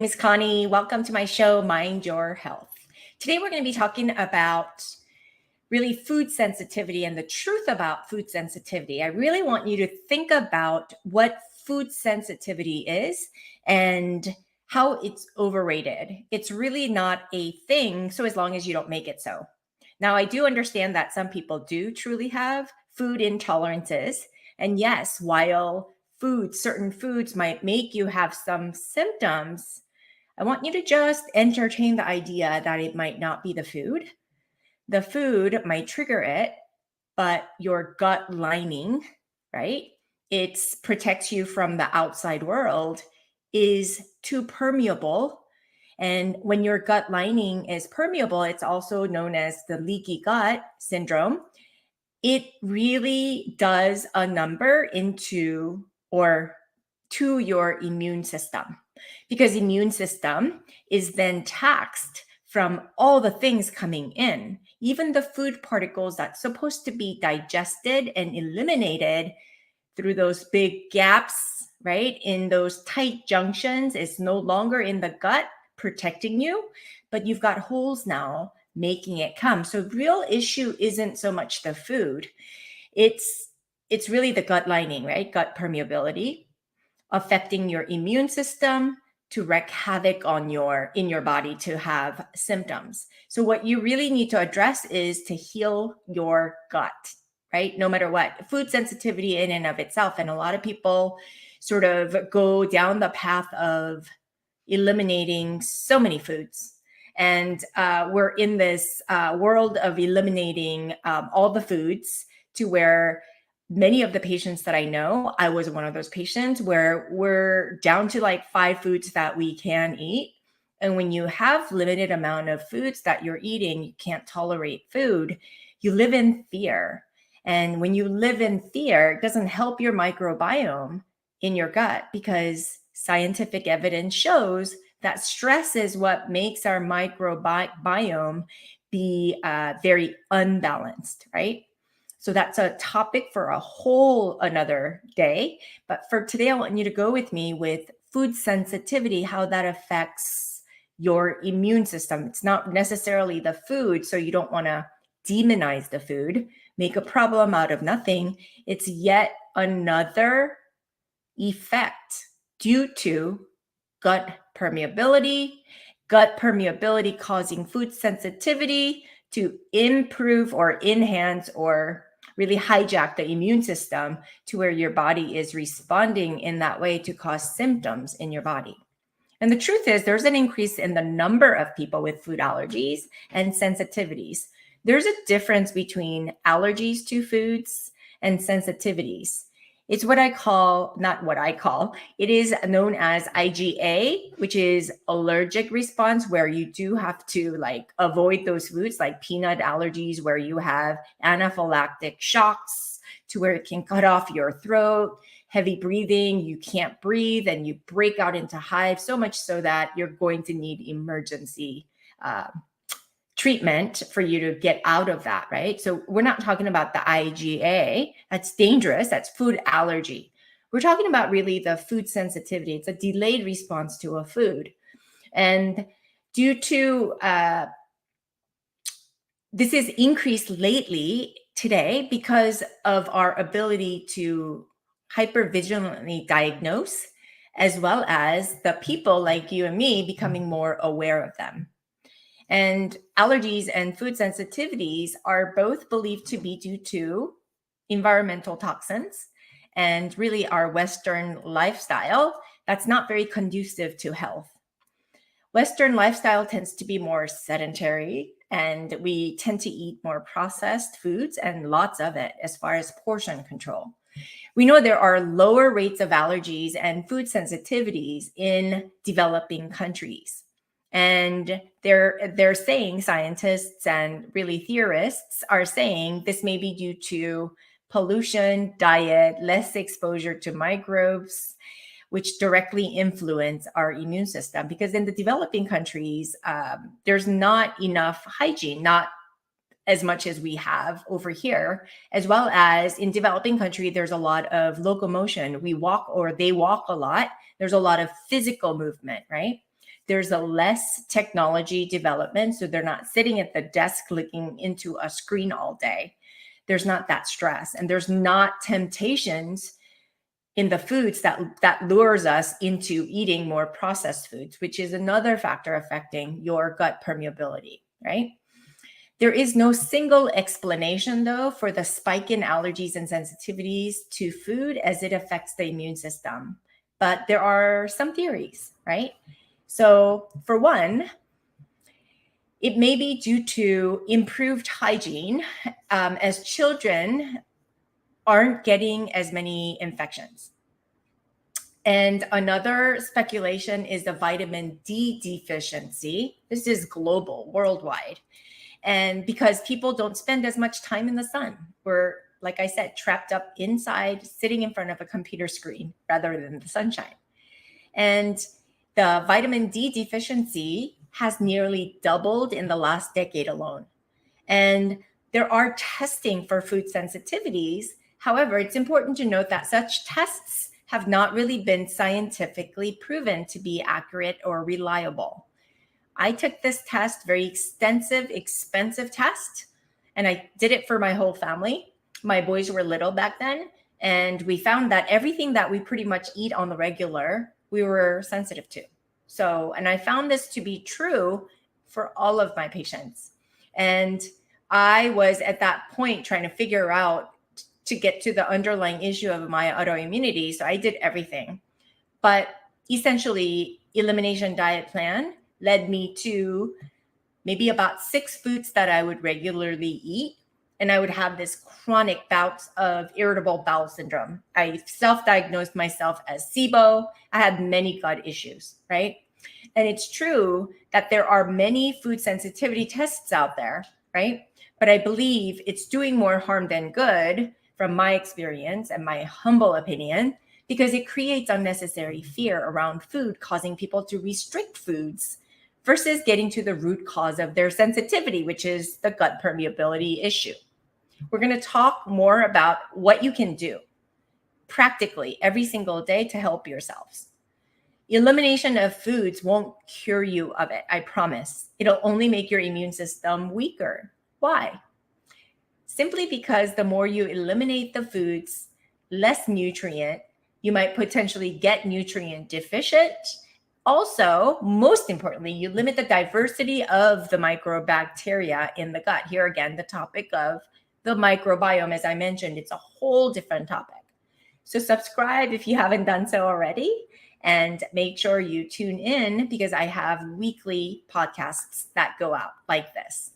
Miss Connie. Welcome to my show, Mind Your Health. Today we're going to be talking about really food sensitivity and the truth about food sensitivity. I really want you to think about what food sensitivity is and how it's overrated. It's really not a thing, so as long as you don't make it so. Now, I do understand that some people do truly have food intolerances. And yes, while certain foods might make you have some symptoms, I want you to just entertain the idea that it might not be the food. The food might trigger it, but your gut lining, right? It protects you from the outside world is too permeable. And when your gut lining is permeable, it's also known as the leaky gut syndrome. It really does a number into or to your immune system, because immune system is then taxed from all the things coming in, even the food particles that's supposed to be digested and eliminated through those big gaps, right? In those tight junctions, is no longer in the gut protecting you, but you've got holes now making it come. So real issue isn't so much the food. It's really the gut lining, right? Gut permeability affecting your immune system to wreak havoc on in your body to have symptoms. So what you really need to address is to heal your gut, right? No matter what. Food sensitivity in and of itself. And a lot of people sort of go down the path of eliminating so many foods. And we're in this world of eliminating all the foods to where many of the patients that I know, I was one of those patients where we're down to like 5 foods that we can eat. And when you have limited amount of foods that you're eating, you can't tolerate food, you live in fear. And when you live in fear, it doesn't help your microbiome in your gut, because scientific evidence shows that stress is what makes our microbiome be very unbalanced, right? So that's a topic for a whole another day. But for today, I want you to go with me with food sensitivity, how that affects your immune system. It's not necessarily the food, so you don't want to demonize the food, make a problem out of nothing. It's yet another effect due to gut permeability causing food sensitivity to improve or enhance or really hijack the immune system to where your body is responding in that way to cause symptoms in your body. And the truth is, there's an increase in the number of people with food allergies and sensitivities. There's a difference between allergies to foods and sensitivities. It's what I call, not what I call, it is known as IgA, which is allergic response, where you do have to like avoid those foods like peanut allergies, where you have anaphylactic shocks to where it can cut off your throat, heavy breathing, you can't breathe, and you break out into hives, so much so that you're going to need emergency treatment for you to get out of that, right? So we're not talking about the IgA. That's dangerous. That's food allergy. We're talking about really the food sensitivity. It's a delayed response to a food. And due to this is increased lately today because of our ability to hypervigilantly diagnose, as well as the people like you and me becoming more aware of them. And allergies and food sensitivities are both believed to be due to environmental toxins and really our Western lifestyle that's not very conducive to health. Western lifestyle tends to be more sedentary, and we tend to eat more processed foods and lots of it as far as portion control. We know there are lower rates of allergies and food sensitivities in developing countries. And they're saying, scientists and really theorists are saying, this may be due to pollution, diet, less exposure to microbes, which directly influence our immune system. Because in the developing countries, there's not enough hygiene, not as much as we have over here, as well as in developing country, there's a lot of locomotion. We walk, or they walk a lot. There's a lot of physical movement, right? There's a less technology development, so they're not sitting at the desk looking into a screen all day. There's not that stress, and there's not temptations in the foods that lures us into eating more processed foods, which is another factor affecting your gut permeability, right? There is no single explanation, though, for the spike in allergies and sensitivities to food as it affects the immune system. But there are some theories, right? So, for one, it may be due to improved hygiene, as children aren't getting as many infections. And another speculation is the vitamin D deficiency. This is global, worldwide. And because people don't spend as much time in the sun, we're, like I said, trapped up inside, sitting in front of a computer screen rather than the sunshine. And the vitamin D deficiency has nearly doubled in the last decade alone. And there are testing for food sensitivities. However, it's important to note that such tests have not really been scientifically proven to be accurate or reliable. I took this test, very extensive, expensive test, and I did it for my whole family. My boys were little back then, and we found that everything that we pretty much eat on the regular, we were sensitive to. So, and I found this to be true for all of my patients. And I was at that point trying to figure out to get to the underlying issue of my autoimmunity. So I did everything. But essentially, elimination diet plan led me to maybe about 6 foods that I would regularly eat. And I would have this chronic bouts of irritable bowel syndrome. I self-diagnosed myself as SIBO. I had many gut issues, right? And it's true that there are many food sensitivity tests out there, right? But I believe it's doing more harm than good from my experience and my humble opinion, because it creates unnecessary fear around food, causing people to restrict foods versus getting to the root cause of their sensitivity, which is the gut permeability issue. We're going to talk more about what you can do practically every single day to help yourselves. Elimination of foods won't cure you of it, I promise. It'll only make your immune system weaker. Why? Simply because the more you eliminate the foods, less nutrient, you might potentially get nutrient deficient. Also, most importantly, you limit the diversity of the microbacteria in the gut. Here again, the topic of the microbiome, as I mentioned, it's a whole different topic. So subscribe if you haven't done so already, and make sure you tune in because I have weekly podcasts that go out like this.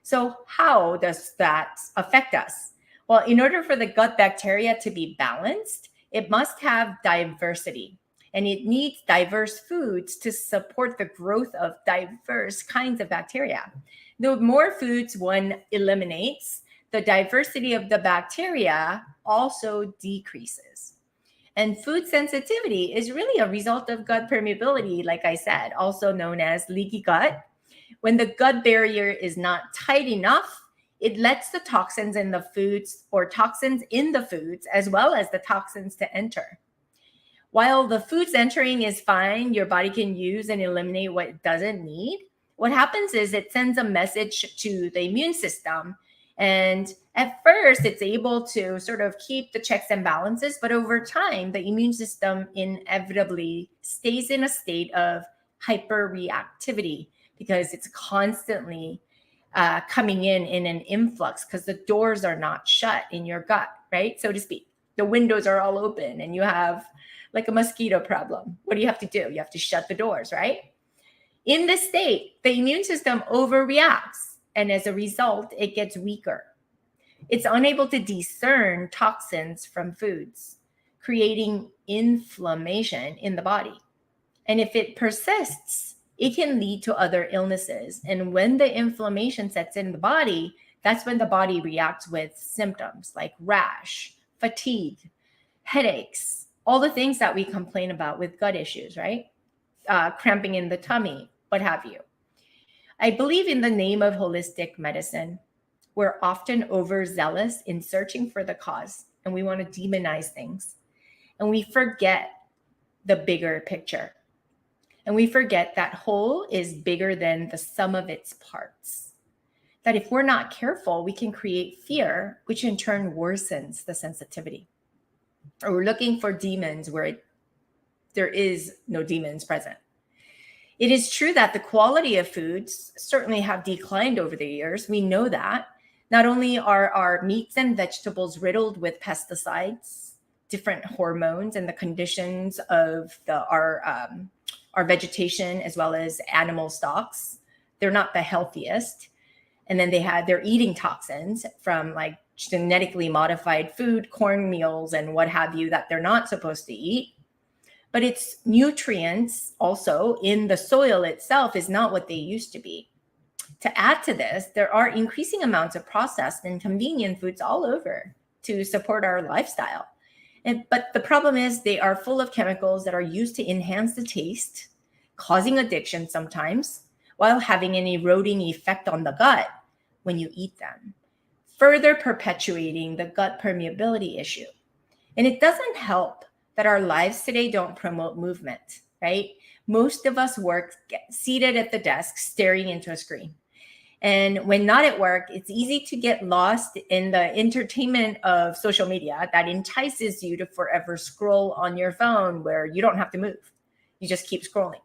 So how does that affect us? Well, in order for the gut bacteria to be balanced, it must have diversity, and it needs diverse foods to support the growth of diverse kinds of bacteria. The more foods one eliminates, the diversity of the bacteria also decreases. And food sensitivity is really a result of gut permeability, like I said, also known as leaky gut. When the gut barrier is not tight enough, it lets the toxins in the foods or toxins in the foods as well as the toxins to enter. While the foods entering is fine, your body can use and eliminate what it doesn't need. What happens is it sends a message to the immune system. And at first, it's able to sort of keep the checks and balances. But over time, the immune system inevitably stays in a state of hyperreactivity because it's constantly coming in an influx because the doors are not shut in your gut, right? So to speak, the windows are all open and you have like a mosquito problem. What do you have to do? You have to shut the doors, right? In this state, the immune system overreacts, and as a result, it gets weaker. It's unable to discern toxins from foods, creating inflammation in the body. And if it persists, it can lead to other illnesses. And when the inflammation sets in the body, that's when the body reacts with symptoms like rash, fatigue, headaches, all the things that we complain about with gut issues, right? Cramping in the tummy, what have you. I believe in the name of holistic medicine, we're often overzealous in searching for the cause, and we want to demonize things. And we forget the bigger picture. And we forget that whole is bigger than the sum of its parts. That if we're not careful, we can create fear, which in turn worsens the sensitivity. Or we're looking for demons where there is no demons present. It is true that the quality of foods certainly have declined over the years. We know that. Not only are our meats and vegetables riddled with pesticides, different hormones, and the conditions of our vegetation as well as animal stocks, they're not the healthiest. And then they're eating toxins from like genetically modified food, corn meals, and what have you that they're not supposed to eat. But its nutrients also in the soil itself is not what they used to be. To add to this, there are increasing amounts of processed and convenient foods all over to support our lifestyle. But the problem is they are full of chemicals that are used to enhance the taste, causing addiction sometimes, while having an eroding effect on the gut when you eat them, further perpetuating the gut permeability issue. And it doesn't help that our lives today don't promote movement, right? Most of us work seated at the desk, staring into a screen. And when not at work, it's easy to get lost in the entertainment of social media that entices you to forever scroll on your phone where you don't have to move. You just keep scrolling.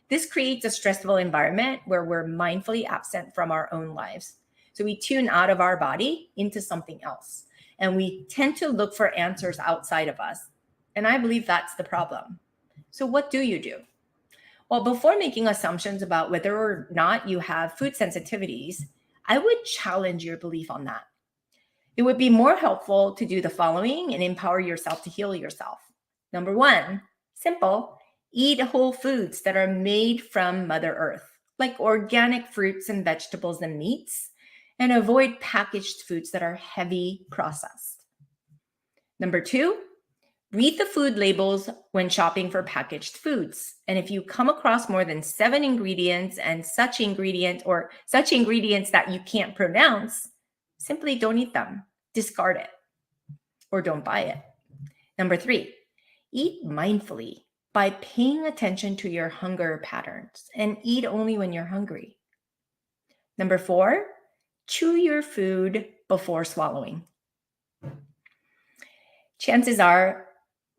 This creates a stressful environment where we're mindfully absent from our own lives. So we tune out of our body into something else. And we tend to look for answers outside of us. And I believe that's the problem. So what do you do? Well, before making assumptions about whether or not you have food sensitivities, I would challenge your belief on that. It would be more helpful to do the following and empower yourself to heal yourself. Number one, simple, eat whole foods that are made from Mother Earth, like organic fruits and vegetables and meats, and avoid packaged foods that are heavy processed. Number two, read the food labels when shopping for packaged foods. And if you come across more than 7 ingredients and such ingredients that you can't pronounce, simply don't eat them, discard it, or don't buy it. Number 3, eat mindfully by paying attention to your hunger patterns and eat only when you're hungry. Number 4, chew your food before swallowing. Chances are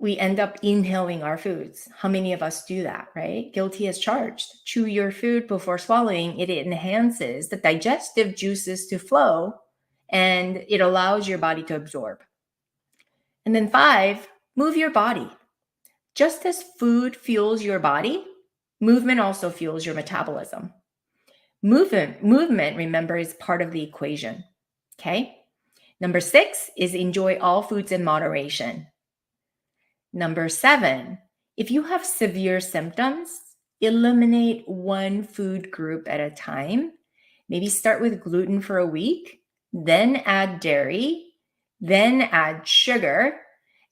we end up inhaling our foods. How many of us do that, right? Guilty as charged. Chew your food before swallowing. It enhances the digestive juices to flow and it allows your body to absorb. And then 5, move your body. Just as food fuels your body, movement also fuels your metabolism. Movement, remember, is part of the equation. Okay. Number 6 is enjoy all foods in moderation. Number 7, if you have severe symptoms, eliminate one food group at a time. Maybe start with gluten for a week, then add dairy, then add sugar,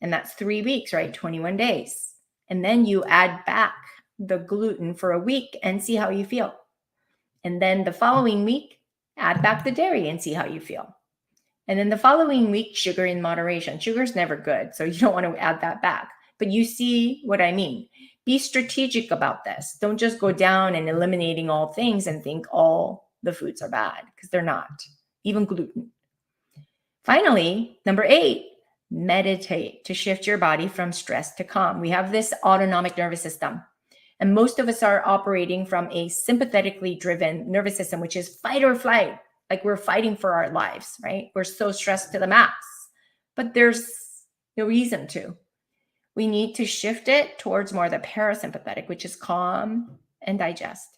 and that's 3 weeks, right? 21 days. And then you add back the gluten for a week and see how you feel. And then the following week, add back the dairy and see how you feel. And then the following week, sugar in moderation. Sugar's never good, so you don't want to add that back. But you see what I mean. Be strategic about this. Don't just go down and eliminating all things and think all the foods are bad, because they're not, even gluten. Finally, number 8, meditate to shift your body from stress to calm. We have this autonomic nervous system. And most of us are operating from a sympathetically driven nervous system, which is fight or flight. Like we're fighting for our lives, right? We're so stressed to the max, but there's no reason to. We need to shift it towards more the parasympathetic, which is calm and digest.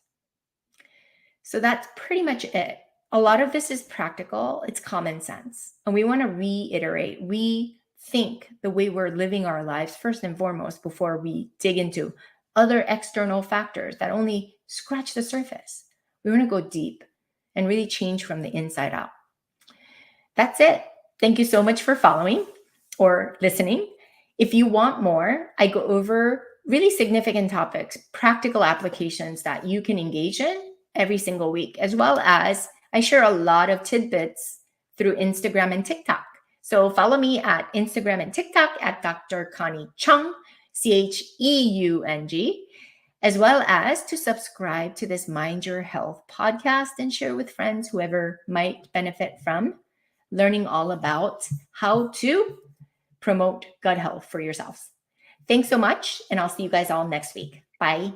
So that's pretty much it. A lot of this is practical. It's common sense. And we want to reiterate, rethink the way we're living our lives first and foremost before we dig into other external factors that only scratch the surface. We want to go deep and really change from the inside out. That's it. Thank you so much for following or listening. If you want more, I go over really significant topics, practical applications that you can engage in every single week, as well as I share a lot of tidbits through Instagram and TikTok. So follow me at Instagram and TikTok at Dr. Connie Chung, Cheung. as well as to subscribe to this Mind Your Health podcast and share with friends, whoever might benefit from learning all about how to promote gut health for yourselves. Thanks so much, and I'll see you guys all next week. Bye.